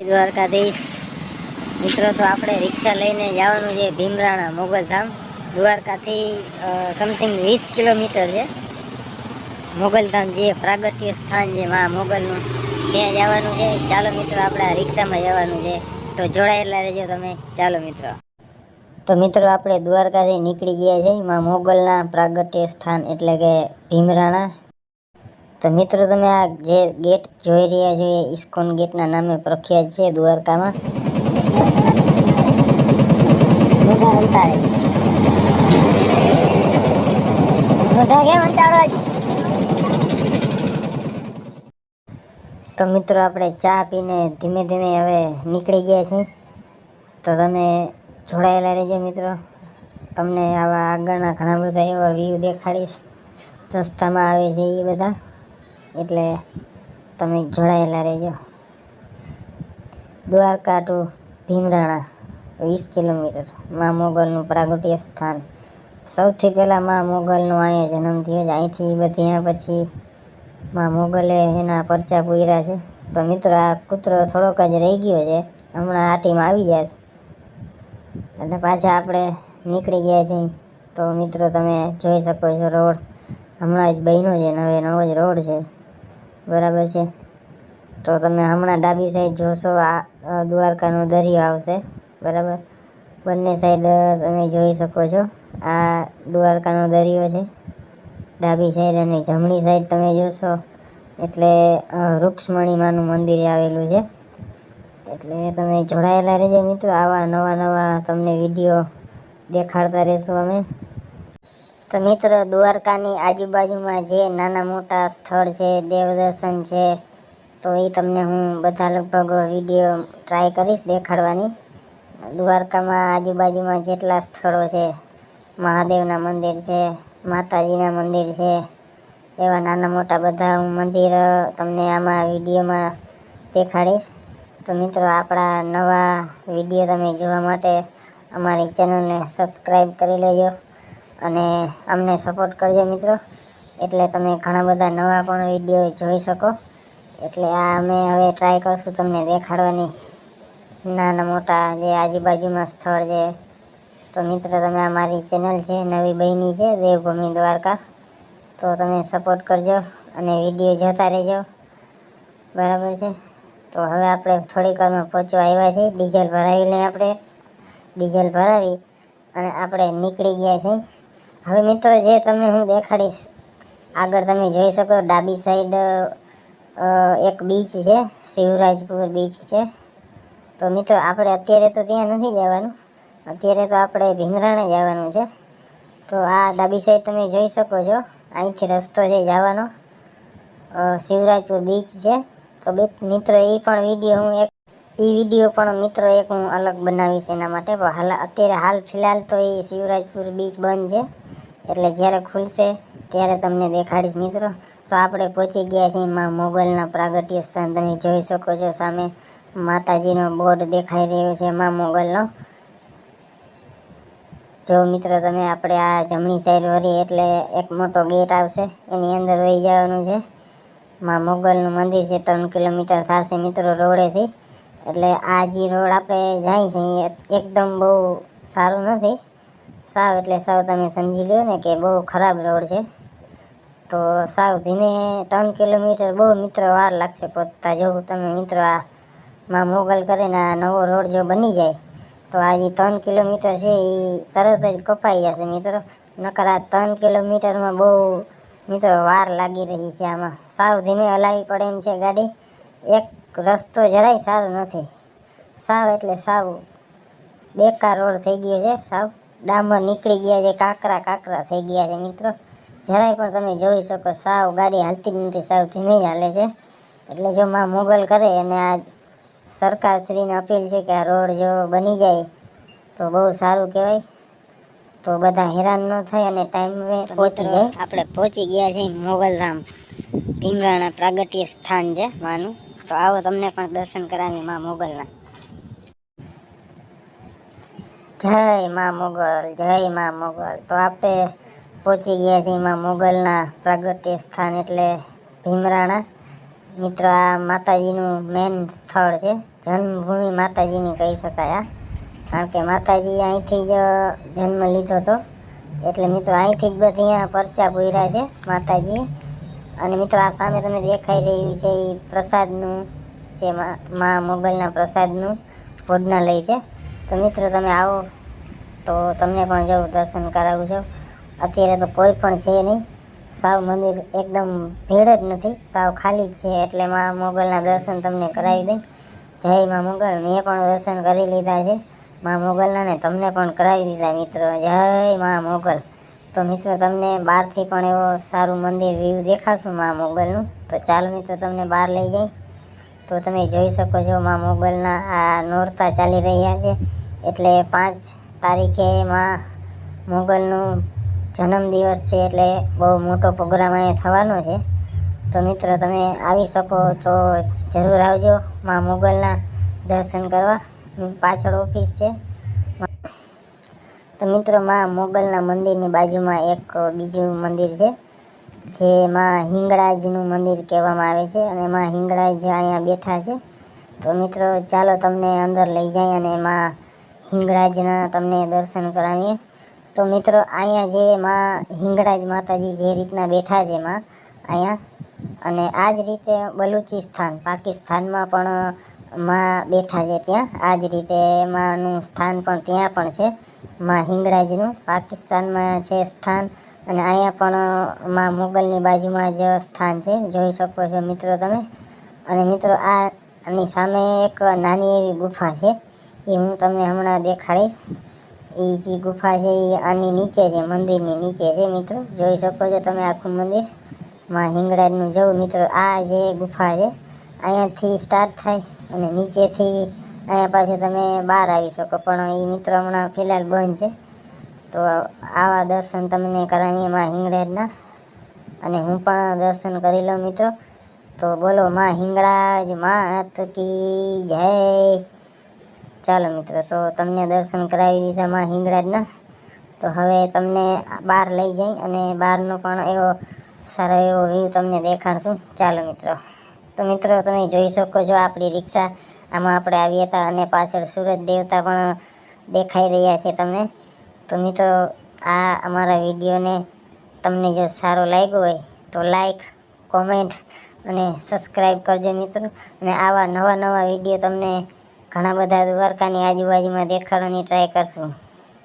દ્વારકાધીશ મિત્રો, તો આપણે રિક્ષા લઈને જવાનું છે ભીમરાણા મોગલધામ. દ્વારકાથી સમથિંગ 20 કિલોમીટર છે મોગલધામ, જે પ્રાગટ્ય સ્થાન છે મા મોગલનું, ત્યાં જવાનું છે. ચાલો મિત્રો, આપણે આ રિક્ષામાં જવાનું છે, તો જોડાયેલા રહેજો તમે. ચાલો મિત્રો. તો મિત્રો, આપણે દ્વારકાથી નીકળી ગયા છે મા મોગલના પ્રાગટ્ય સ્થાન એટલે કે ભીમરાણા. તો મિત્રો, તમે આ જે ગેટ જોઈ રહ્યા છો એ ઇસ્કોન ગેટના નામે પ્રખ્યાત છે દ્વારકામાં. તો મિત્રો, આપણે ચા પીને ધીમે ધીમે હવે નીકળી ગયા છીએ. તો તમે જોડાયેલા રહેજો મિત્રો. તમને આવા આગળના ઘણા બધા એવા વ્યૂ દેખાડીશ, રસ્તામાં આવે છે એ બધા, એટલે તમે જોડાયેલા રહેજો. દ્વારકા ટુ ભીમરાણા 20 કિલોમીટર, મા મોગલનું પ્રાગટ્ય સ્થાન. સૌથી પહેલાં મા મોગલનો અહીંયા જન્મ થયો છે. અહીંથી બધ્યા પછી મા મોગલે એના પરચા પૂર્યા છે. તો મિત્રો, આ કૂતરો થોડોક જ રહી ગયો છે, હમણાં આ ટીમ આવી જાય એટલે પાછા આપણે નીકળી ગયા છીએ. તો મિત્રો, તમે જોઈ શકો છો રોડ હમણાં જ બન્યો છે, નવો જ રોડ છે, બરાબર છે. તો તમે હમણાં ડાબી સાઈડ જોશો, આ દ્વારકાનો દરિયો આવશે, બરાબર. બંને સાઈડ તમે જોઈ શકો છો, આ દ્વારકાનો દરિયો છે ડાબી સાઈડ, અને જમણી સાઈડ તમે જોશો એટલે રૂક્ષ્મણી માનું મંદિર આવેલું છે. એટલે તમે જોડાયેલા રહેજો મિત્રો. આવા નવા તમને વિડીયો દેખાડતા રહેશું અમે. તો મિત્રો, દ્વારકાની આજુબાજુમાં જે નાના મોટા સ્થળ છે, દેવદર્શન છે, તો એ તમને હું બધા લગભગ વિડીયો ટ્રાય કરીશ દેખાડવાની. દ્વારકામાં આજુબાજુમાં જેટલા સ્થળો છે, મહાદેવના મંદિર છે, માતાજીના મંદિર છે, એવા નાના મોટા બધા હું મંદિર તમને આમાં વિડીયોમાં દેખાડીશ. તો મિત્રો, આપણા નવા વિડીયો તમે જોવા માટે અમારી ચેનલને સબસ્ક્રાઈબ કરી લેજો અને અમને સપોર્ટ કરજો મિત્રો, એટલે તમે ઘણા બધા નવા પણ વિડીયો જોઈ શકો. એટલે આ અમે હવે ટ્રાય કરશું તમને દેખાડવાની, નાના મોટા જે આજુબાજુમાં સ્થળ છે. તો મિત્રો, તમે અમારી ચેનલ છે નવી બની છે દેવભૂમિ દ્વારકા, તો તમે સપોર્ટ કરજો અને વિડીયો જોતા રહેજો, બરાબર છે. તો હવે આપણે થોડીક વારમાં પહોંચવા આવ્યા છીએ. ડીઝલ ભરાવી લઈએ આપણે. ડીઝલ ભરાવી અને આપણે નીકળી ગયા છીએ. હવે મિત્રો, જે તમને હું દેખાડીશ, આગળ તમે જોઈ શકો ડાબી સાઈડ એક બીચ છે, શિવરાજપુર બીચ છે. તો મિત્રો, આપણે અત્યારે તો ત્યાં નથી જવાનું, અત્યારે તો આપણે ભીમરાણા જવાનું છે. તો આ ડાબી સાઈડ તમે જોઈ શકો છો, અહીંથી રસ્તો છે જવાનો, શિવરાજપુર બીચ છે. તો મિત્રો, એ પણ વિડીયો પણ મિત્રો એક હું અલગ બનાવીશ એના માટે. અત્યારે હાલ ફિલહાલ તો એ શિવરાજપુર બીચ બંધ છે, એટલે જ્યારે ખુલશે ત્યારે તમને દેખાડીશ મિત્રો. તો આપણે પહોંચી ગયા છીએ મા મોગલના પ્રાગટ્ય સ્થાન. તમે જોઈ શકો છો સામે માતાજીનો બોર્ડ દેખાઈ રહ્યો છે મા મોગલનો. જો મિત્રો, તમે આપણે આ જમણી સાઈડ વળી એટલે એક મોટો ગેટ આવશે, એની અંદર વહી જવાનું છે. મા મોગલનું મંદિર છે, 3 કિલોમીટર થશે મિત્રો રોડેથી. એટલે આ જે રોડ આપણે જાય છે એ એકદમ બહુ સારું નથી, સાવ એટલે સાવ તમે સમજી લો ને કે બહુ ખરાબ રોડ છે. તો સાવ ધીમે 3 કિલોમીટર બહુ મિત્રો વાર લાગશે પહોંચતા. જો તમે મિત્રો આ મા મોગલ કરીને આ નવો રોડ જો બની જાય તો આ જે 3 કિલોમીટર છે એ તરત જ કપાઈ જશે મિત્રો. નકર આ 3 કિલોમીટરમાં બહુ મિત્રો વાર લાગી રહી છે. આમાં સાવ ધીમે હલાવી પડે એમ છે ગાડી. એક રસ્તો જરાય સારો નથી, સાવ એટલે સાવ બેકાર રોડ થઈ ગયો છે. સાવ ડામર નીકળી ગયા છે, કાકરા થઈ ગયા છે મિત્રો. જરાય પણ તમે જોઈ શકો, સાવ ગાડી હાલતી જ નથી, સાવ ધીમે જ હાલે છે. એટલે જો મા મોગલ કરે અને આ સરકારશ્રીને અપીલ છે કે આ રોડ જો બની જાય તો બહુ સારું કહેવાય, તો બધા હેરાન ન થાય અને ટાઈમે પહોંચી જાય. આપણે પહોંચી ગયા છીએ મોગલધામ, ભીમરાણા પ્રાગટ્ય સ્થાન છે માનું. તો આવો, તમને પણ દર્શન કરાવી મા મોગલના. જય મા મોગલ, જય મા મોગલ. તો આપણે પહોંચી ગયા છીએ મા મોગલના પ્રાગટ્ય સ્થાન એટલે ભીમરાણા. મિત્રો આ માતાજીનું મેન સ્થળ છે, જન્મભૂમિ માતાજીની કહી શકાય આ, કારણ કે માતાજી અહીંથી જ જન્મ લીધો હતો, એટલે મિત્રો અહીંથી જ બધી અહીંયા પરચા પૂર્યા છે માતાજીએ. અને મિત્રો આ સામે તમે દેખાઈ રહ્યું છે એ પ્રસાદનું છે, મા મોગલના પ્રસાદનું ભોજનાલય છે. તો મિત્રો તમે આવો તો તમને પણ જવું દર્શન કરાવું છું. અત્યારે તો કોઈ પણ છે નહીં, સાવ મંદિર એકદમ ભીડ જ નથી, સાવ ખાલી જ છે, એટલે મા મોગલના દર્શન તમને કરાવી દઈ. જય મા મોગલ. મેં પણ દર્શન કરી લીધા છે મા મોગલના, ને તમને પણ કરાવી દીધા મિત્રો. જય મા મોગલ. તો મિત્રો તમને બહારથી પણ એવો સારું મંદિર વ્યૂ દેખાડશું મા મોગલનું. તો ચાલો મિત્રો તમને બહાર લઈ જાય. તો તમે જોઈ શકો છો મા મોગલના આ નોરતા ચાલી રહ્યા છે, એટલે 5 તારીખે મા મોગલનું જન્મદિવસ છે, એટલે બહુ મોટો પ્રોગ્રામ અહીંયા થવાનો છે. તો મિત્રો તમે આવી શકો તો જરૂર આવજો મા મોગલના દર્શન કરવા. પાછળ ઓફિસ છે. તો મિત્રો મા મોગલના મંદિરની બાજુમાં એક બીજું મંદિર છે, જે મા હિંગળાજનું મંદિર કહેવામાં આવે છે, અને મા હિંગળાજ અહીંયા બેઠા છે. તો મિત્રો ચાલો તમને અંદર લઈ જાય અને મા હિંગળાજના તમને દર્શન કરાવીએ. તો મિત્રો અહીંયા જે મા હિંગળાજ માતાજી જે રીતના બેઠા છે મા અહીંયા, અને આ જ રીતે બલુચિસ્તાન પાકિસ્તાનમાં પણ મા બેઠા છે, ત્યાં આ જ રીતે માનું સ્થાન પણ ત્યાં પણ છે મા હિંગળાજનું. પાકિસ્તાનમાં છે સ્થાન, અને અહીંયા પણ મા મોગલની બાજુમાં જ સ્થાન છે, જોઈ શકો છો મિત્રો તમે. અને મિત્રો આની સામે એક નાની એવી ગુફા છે, એ હું તમને હમણાં દેખાડીશ. એ જે ગુફા છે એ આની નીચે છે, મંદિરની નીચે છે મિત્રો, જોઈ શકો છો તમે આખું મંદિર મા હિંગળાજનું. જવું મિત્રો આ જે ગુફા છે અહીંયાથી સ્ટાર્ટ થાય, અને નીચેથી અહીંયા પાછું તમે બહાર આવી શકો, પણ એ મિત્રો હમણાં ફિલહાલ બંધ છે. તો આવા દર્શન તમને કરાવીએ મા હિંગળાજના, અને હું પણ દર્શન કરી લઉં મિત્રો. તો બોલો મા હિંગળાજ માત કી જય. ચાલો મિત્રો તો તમને દર્શન કરાવી દીધા મા હિંગળાજના. તો હવે તમને બહાર લઈ જઈ અને બહારનો પણ એવો સારો એવો વ્યૂ તમને દેખાડશું. ચાલો મિત્રો. તો મિત્રો તમે જોઈ શકો છો આપણી રિક્ષા, આમાં આપણે આવ્યા હતા, અને પાછળ સૂરજ દેવતા પણ દેખાઈ રહ્યા છે તમને. તો મિત્રો આ અમારા વિડીયોને તમને જો સારો લાગ્યો હોય તો લાઈક, કોમેન્ટ અને સબસ્ક્રાઈબ કરજો મિત્રો. અને આવા નવા વિડીયો તમને ઘણા બધા દ્વારકાની આજુબાજુમાં દેખાડવાની ટ્રાય કરશું.